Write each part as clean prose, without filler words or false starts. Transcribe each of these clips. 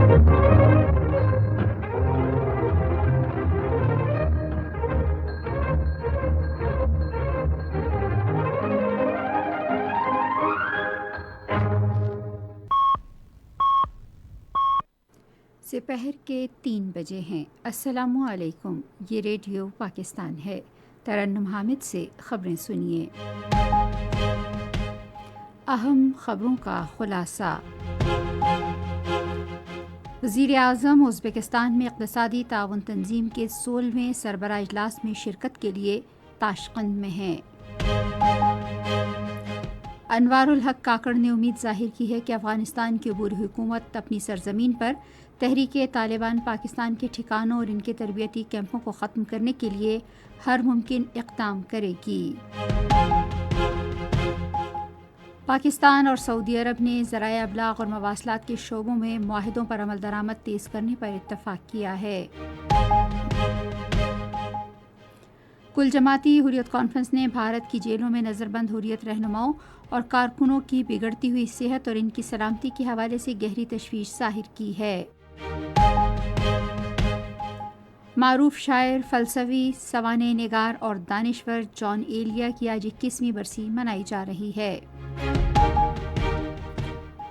دوپہر کے 3 بجے ہیں۔ السلام علیکم، یہ ریڈیو پاکستان ہے۔ ترنم حامد سے خبریں سنیے۔ اہم خبروں کا خلاصہ۔ وزیر اعظم ازبکستان میں اقتصادی تعاون تنظیم کے 16ویں سربراہ اجلاس میں شرکت کے لیے تاشقند میں ہیں۔ انوار الحق کاکڑ نے امید ظاہر کی ہے کہ افغانستان کی عبوری حکومت اپنی سرزمین پر تحریک طالبان پاکستان کے ٹھکانوں اور ان کے تربیتی کیمپوں کو ختم کرنے کے لیے ہر ممکن اقدام کرے گی۔ پاکستان اور سعودی عرب نے ذرائع ابلاغ اور مواصلات کے شعبوں میں معاہدوں پر عمل درآمد تیز کرنے پر اتفاق کیا ہے۔ کل جماعتی حریت کانفرنس نے بھارت کی جیلوں میں نظر بند حریت رہنماؤں اور کارکنوں کی بگڑتی ہوئی صحت اور ان کی سلامتی کے حوالے سے گہری تشویش ظاہر کی ہے۔ معروف شاعر، فلسفی، سوانح نگار اور دانشور جان ایلیا کی آج 21ویں برسی منائی جا رہی ہے۔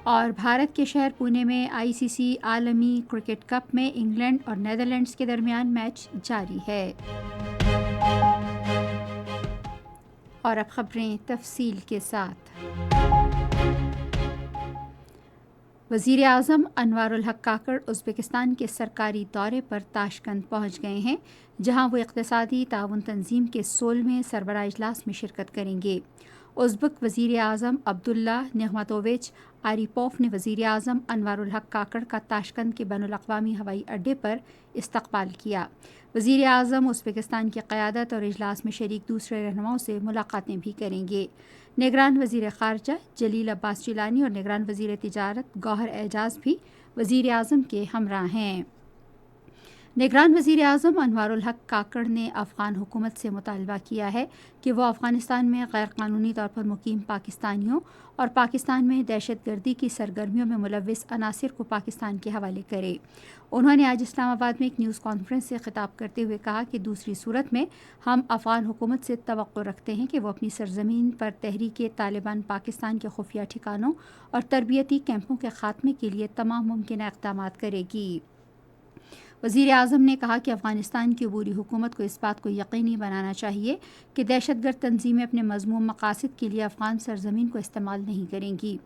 اور بھارت کے شہر پونے میں ICC عالمی کرکٹ کپ میں انگلینڈ اور نیدرلینڈز کے درمیان میچ جاری ہے۔ اور اب خبریں تفصیل کے ساتھ۔ وزیر اعظم انوار الحق کاکڑ ازبکستان کے سرکاری دورے پر تاشقند پہنچ گئے ہیں، جہاں وہ اقتصادی تعاون تنظیم کے 16ویں سربراہ اجلاس میں شرکت کریں گے۔ ازبک وزیر اعظم عبداللہ نعمتوویچ آریپوف نے وزیر اعظم انوار الحق کاکڑ کا تاشقند کے بین الاقوامی ہوائی اڈے پر استقبال کیا۔ وزیر اعظم ازبکستان کی قیادت اور اجلاس میں شریک دوسرے رہنماؤں سے ملاقاتیں بھی کریں گے۔ نگران وزیر خارجہ جلیل عباس جیلانی اور نگران وزیر تجارت گوہر اعجاز بھی وزیر اعظم کے ہمراہ ہیں۔ نگران وزیر اعظم انوار الحق کاکڑ نے افغان حکومت سے مطالبہ کیا ہے کہ وہ افغانستان میں غیر قانونی طور پر مقیم پاکستانیوں اور پاکستان میں دہشت گردی کی سرگرمیوں میں ملوث عناصر کو پاکستان کے حوالے کرے۔ انہوں نے آج اسلام آباد میں ایک نیوز کانفرنس سے خطاب کرتے ہوئے کہا کہ دوسری صورت میں ہم افغان حکومت سے توقع رکھتے ہیں کہ وہ اپنی سرزمین پر تحریک طالبان پاکستان کے خفیہ ٹھکانوں اور تربیتی کیمپوں کے خاتمے کے لیے تمام ممکنہ اقدامات کرے گی۔ وزیر اعظم نے کہا کہ افغانستان کی عبوری حکومت کو اس بات کو یقینی بنانا چاہیے کہ دہشت گرد تنظیمیں اپنے مذموم مقاصد کے لیے افغان سرزمین کو استعمال نہیں کریں گی۔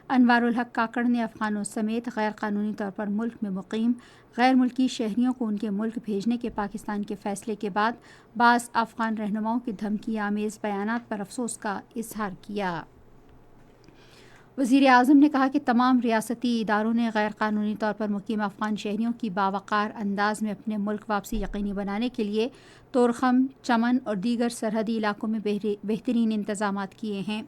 انوار الحق کاکڑ نے افغانوں سمیت غیر قانونی طور پر ملک میں مقیم غیر ملکی شہریوں کو ان کے ملک بھیجنے کے پاکستان کے فیصلے کے بعد بعض افغان رہنماؤں کے دھمکی آمیز بیانات پر افسوس کا اظہار کیا۔ وزیر اعظم نے کہا کہ تمام ریاستی اداروں نے غیر قانونی طور پر مقیم افغان شہریوں کی باوقار انداز میں اپنے ملک واپسی یقینی بنانے کے لیے تورخم، چمن اور دیگر سرحدی علاقوں میں بہترین انتظامات کیے ہیں۔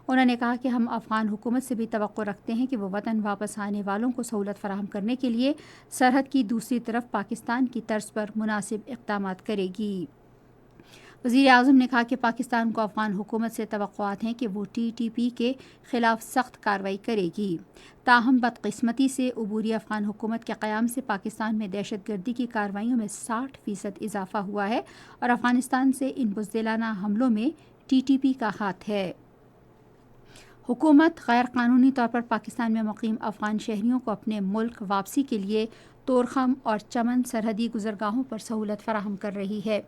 انہوں نے کہا کہ ہم افغان حکومت سے بھی توقع رکھتے ہیں کہ وہ وطن واپس آنے والوں کو سہولت فراہم کرنے کے لیے سرحد کی دوسری طرف پاکستان کی طرز پر مناسب اقدامات کرے گی۔ وزیر اعظم نے کہا کہ پاکستان کو افغان حکومت سے توقعات ہیں کہ وہ TTP کے خلاف سخت کارروائی کرے گی۔ تاہم بدقسمتی سے عبوری افغان حکومت کے قیام سے پاکستان میں دہشت گردی کی کارروائیوں میں 60% اضافہ ہوا ہے اور افغانستان سے ان بزدلانہ حملوں میں TTP کا ہاتھ ہے۔ حکومت غیر قانونی طور پر پاکستان میں مقیم افغان شہریوں کو اپنے ملک واپسی کے لیے تورخم اور چمن سرحدی گزرگاہوں پر سہولت فراہم کر رہی ہے۔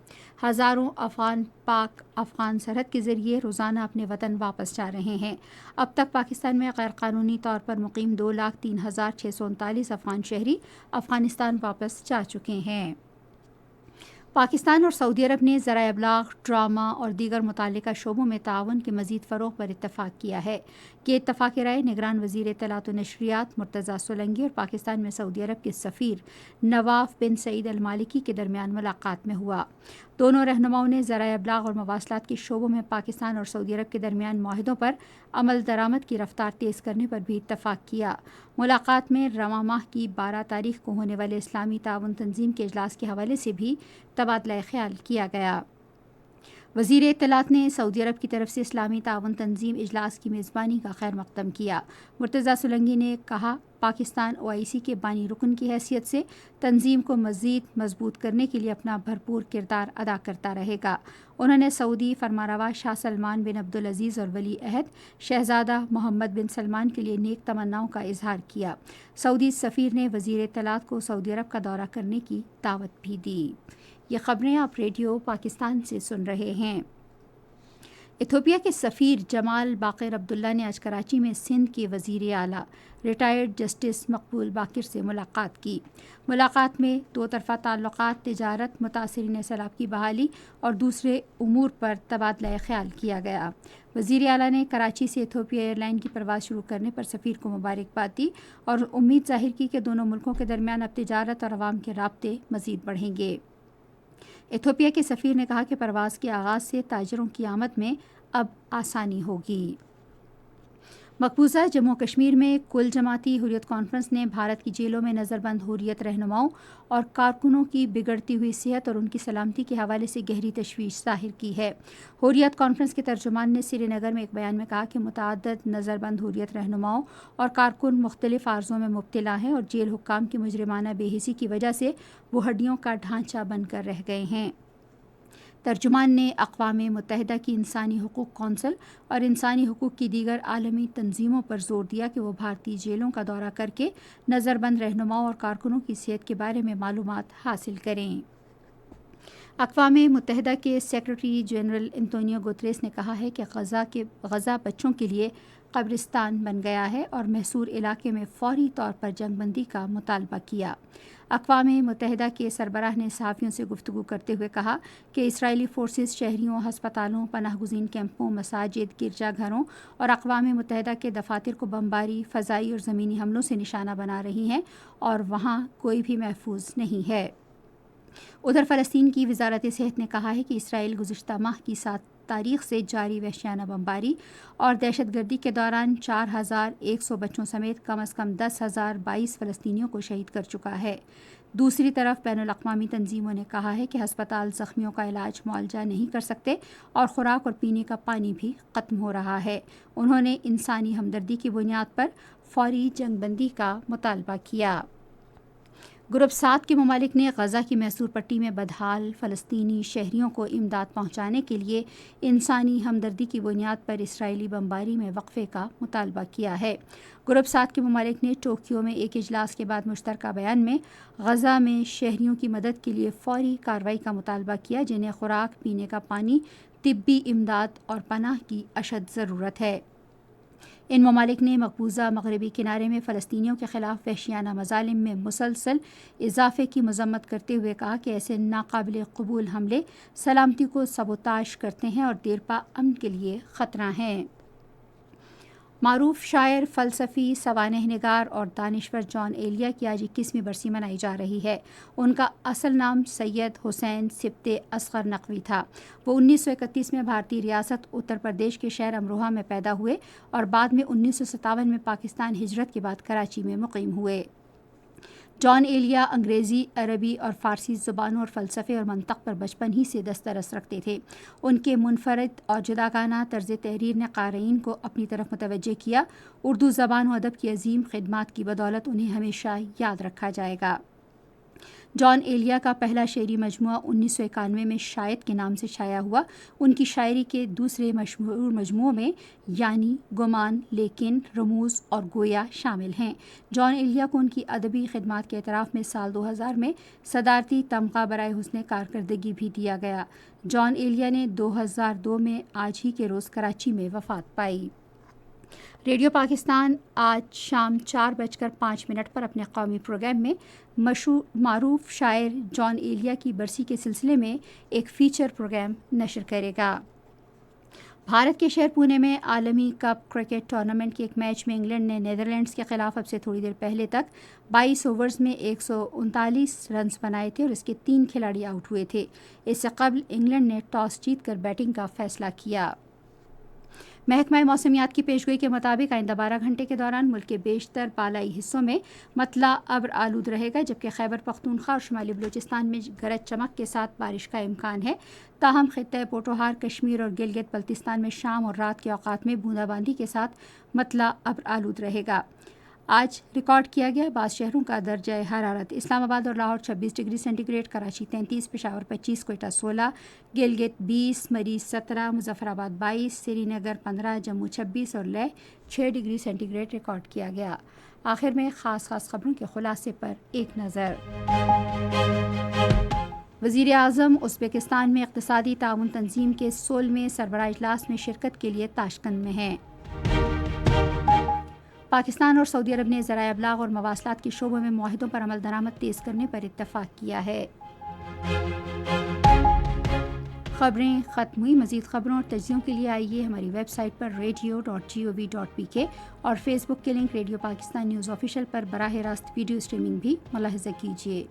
ہزاروں افغان پاک افغان سرحد کے ذریعے روزانہ اپنے وطن واپس جا رہے ہیں۔ اب تک پاکستان میں غیر قانونی طور پر مقیم 2,03,639 افغان شہری افغانستان واپس جا چکے ہیں۔ پاکستان اور سعودی عرب نے ذرائع ابلاغ، ڈرامہ اور دیگر متعلقہ شعبوں میں تعاون کے مزید فروغ پر اتفاق کیا ہے۔ یہ اتفاق رائے نگران وزیر اطلاعات و نشریات مرتضیٰ سولنگی اور پاکستان میں سعودی عرب کے سفیر نواف بن سعید المالکی کے درمیان ملاقات میں ہوا۔ دونوں رہنماؤں نے ذرائع ابلاغ اور مواصلات کے شعبوں میں پاکستان اور سعودی عرب کے درمیان معاہدوں پر عمل درآمد کی رفتار تیز کرنے پر بھی اتفاق کیا۔ ملاقات میں رواں ماہ کی 12 تاریخ کو ہونے والے اسلامی تعاون تنظیم کے اجلاس کے حوالے سے بھی تبادلہ خیال کیا گیا۔ وزیر اطلاعات نے سعودی عرب کی طرف سے اسلامی تعاون تنظیم اجلاس کی میزبانی کا خیر مقدم کیا۔ مرتضیٰ سولنگی نے کہا پاکستان OIC کے بانی رکن کی حیثیت سے تنظیم کو مزید مضبوط کرنے کے لیے اپنا بھرپور کردار ادا کرتا رہے گا۔ انہوں نے سعودی فرمانروا شاہ سلمان بن عبدالعزیز اور ولی عہد شہزادہ محمد بن سلمان کے لیے نیک تمناؤں کا اظہار کیا۔ سعودی سفیر نے وزیر اطلاعات کو سعودی عرب کا دورہ کرنے کی دعوت بھی دی۔ یہ خبریں آپ ریڈیو پاکستان سے سن رہے ہیں۔ ایتھوپیا کے سفیر جمال باقر عبداللہ نے آج کراچی میں سندھ کے وزیر اعلیٰ ریٹائرڈ جسٹس مقبول باقر سے ملاقات کی۔ ملاقات میں دو طرفہ تعلقات، تجارت، متاثرین سیلاب کی بحالی اور دوسرے امور پر تبادلہ خیال کیا گیا۔ وزیر اعلیٰ نے کراچی سے ایتھوپیا ایئر لائن کی پرواز شروع کرنے پر سفیر کو مبارکباد دی اور امید ظاہر کی کہ دونوں ملکوں کے درمیان اب تجارت اور عوام کے رابطے مزید بڑھیں گے۔ ایتھوپیا کے سفیر نے کہا کہ پرواز کے آغاز سے تاجروں کی آمد میں اب آسانی ہوگی۔ مقبوضہ جموں کشمیر میں کل جماعتی حریت کانفرنس نے بھارت کی جیلوں میں نظر بند حریت رہنماؤں اور کارکنوں کی بگڑتی ہوئی صحت اور ان کی سلامتی کے حوالے سے گہری تشویش ظاہر کی ہے۔ حریت کانفرنس کے ترجمان نے سری نگر میں ایک بیان میں کہا کہ متعدد نظر بند حریت رہنماؤں اور کارکن مختلف عارضوں میں مبتلا ہیں اور جیل حکام کی مجرمانہ بے حسی کی وجہ سے وہ ہڈیوں کا ڈھانچہ بن کر رہ گئے ہیں۔ ترجمان نے اقوام متحدہ کی انسانی حقوق کونسل اور انسانی حقوق کی دیگر عالمی تنظیموں پر زور دیا کہ وہ بھارتی جیلوں کا دورہ کر کے نظر بند رہنماؤں اور کارکنوں کی صحت کے بارے میں معلومات حاصل کریں۔ اقوام متحدہ کے سیکرٹری جنرل انتونیو گوتریس نے کہا ہے کہ غزہ بچوں کے لیے قبرستان بن گیا ہے اور محصور علاقے میں فوری طور پر جنگ بندی کا مطالبہ کیا۔ اقوام متحدہ کے سربراہ نے صحافیوں سے گفتگو کرتے ہوئے کہا کہ اسرائیلی فورسز شہریوں، ہسپتالوں، پناہ گزین کیمپوں، مساجد، گرجا گھروں اور اقوام متحدہ کے دفاتر کو بمباری، فضائی اور زمینی حملوں سے نشانہ بنا رہی ہیں اور وہاں کوئی بھی محفوظ نہیں ہے۔ ادھر فلسطین کی وزارت صحت نے کہا ہے کہ اسرائیل گزشتہ ماہ کی 7 تاریخ سے جاری وحشیانہ بمباری اور دہشت گردی کے دوران 4100 بچوں سمیت کم از کم 10,022 فلسطینیوں کو شہید کر چکا ہے۔ دوسری طرف بین الاقوامی تنظیموں نے کہا ہے کہ ہسپتال زخمیوں کا علاج معالجہ نہیں کر سکتے اور خوراک اور پینے کا پانی بھی ختم ہو رہا ہے۔ انہوں نے انسانی ہمدردی کی بنیاد پر فوری جنگ بندی کا مطالبہ کیا۔ گروپ 7 کے ممالک نے غزہ کی محصور پٹی میں بدحال فلسطینی شہریوں کو امداد پہنچانے کے لیے انسانی ہمدردی کی بنیاد پر اسرائیلی بمباری میں وقفے کا مطالبہ کیا ہے۔ گروپ 7 کے ممالک نے ٹوکیو میں ایک اجلاس کے بعد مشترکہ بیان میں غزہ میں شہریوں کی مدد کے لیے فوری کارروائی کا مطالبہ کیا جنہیں خوراک، پینے کا پانی، طبی امداد اور پناہ کی اشد ضرورت ہے۔ ان ممالک نے مقبوضہ مغربی کنارے میں فلسطینیوں کے خلاف وحشیانہ مظالم میں مسلسل اضافے کی مذمت کرتے ہوئے کہا کہ ایسے ناقابل قبول حملے سلامتی کو سبوتاژ کرتے ہیں اور دیرپا امن کے لیے خطرہ ہیں۔ معروف شاعر، فلسفی، سوانح نگار اور دانشور جان ایلیا کی آج 21ویں برسی منائی جا رہی ہے۔ ان کا اصل نام سید حسین سبط اصغر نقوی تھا۔ وہ 1931 میں بھارتی ریاست اتر پردیش کے شہر امروہہ میں پیدا ہوئے اور بعد میں 1957 میں پاکستان ہجرت کے بعد کراچی میں مقیم ہوئے۔ جان ایلیا انگریزی، عربی اور فارسی زبانوں اور فلسفے اور منطق پر بچپن ہی سے دسترس رکھتے تھے۔ ان کے منفرد اور جداگانہ طرز تحریر نے قارئین کو اپنی طرف متوجہ کیا۔ اردو زبان و ادب کی عظیم خدمات کی بدولت انہیں ہمیشہ یاد رکھا جائے گا۔ جان ایلیا کا پہلا شعری مجموعہ 1991 میں شاید کے نام سے شائع ہوا۔ ان کی شاعری کے دوسرے مشہور مجموعوں میں یعنی، گمان، لیکن، رموز اور گویا شامل ہیں۔ جان ایلیا کو ان کی ادبی خدمات کے اعتراف میں سال 2000 میں صدارتی تمغہ برائے حسن کارکردگی بھی دیا گیا۔ جان ایلیا نے 2002 میں آج ہی کے روز کراچی میں وفات پائی۔ ریڈیو پاکستان آج شام 4:05 پر اپنے قومی پروگرام میں معروف شاعر جان ایلیا کی برسی کے سلسلے میں ایک فیچر پروگرام نشر کرے گا۔ بھارت کے شہر پونے میں عالمی کپ کرکٹ ٹورنامنٹ کے ایک میچ میں انگلینڈ نے نیدرلینڈز کے خلاف اب سے تھوڑی دیر پہلے تک 22 اوورز میں 139 رنز بنائے تھے اور اس کے 3 کھلاڑی آؤٹ ہوئے تھے۔ اس سے قبل انگلینڈ نے ٹاس جیت کر بیٹنگ کا فیصلہ کیا۔ محکمہ موسمیات کی پیشگوئی کے مطابق آئندہ 12 گھنٹے کے دوران ملک کے بیشتر بالائی حصوں میں مطلع ابر آلود رہے گا، جبکہ خیبر پختونخوا اور شمالی بلوچستان میں گرج چمک کے ساتھ بارش کا امکان ہے۔ تاہم خطہ پوٹوہار، کشمیر اور گلگت بلتستان میں شام اور رات کے اوقات میں بوندا باندی کے ساتھ مطلع ابر آلود رہے گا۔ آج ریکارڈ کیا گیا بعض شہروں کا درجہ حرارت: اسلام آباد اور Lahore 26 degree centigrade, Karachi 33، Peshawar 25، Quetta 16، Gilgit 20، مریض 17، مظفر آباد 22، سری نگر 15، جموں 26 اور Leh 6 degree centigrade record کیا گیا۔ آخر میں خاص خبروں کے خلاصے پر ایک نظر۔ وزیر اعظم ازبکستان میں اقتصادی تعاون تنظیم کے 16ویں سربراہ اجلاس میں شرکت کے لیے تاشقند میں ہیں۔ پاکستان اور سعودی عرب نے ذرائع ابلاغ اور مواصلات کے شعبوں میں معاہدوں پر عمل درآمد تیز کرنے پر اتفاق کیا ہے۔ خبریں ختم ہوئی۔ مزید خبروں اور تجزیوں کے لیے آئیے ہماری ویب سائٹ پر radio.gov.pk اور فیس بک کے link radio Pakistan news official پر براہ راست ویڈیو اسٹریمنگ بھی ملاحظہ کیجیے۔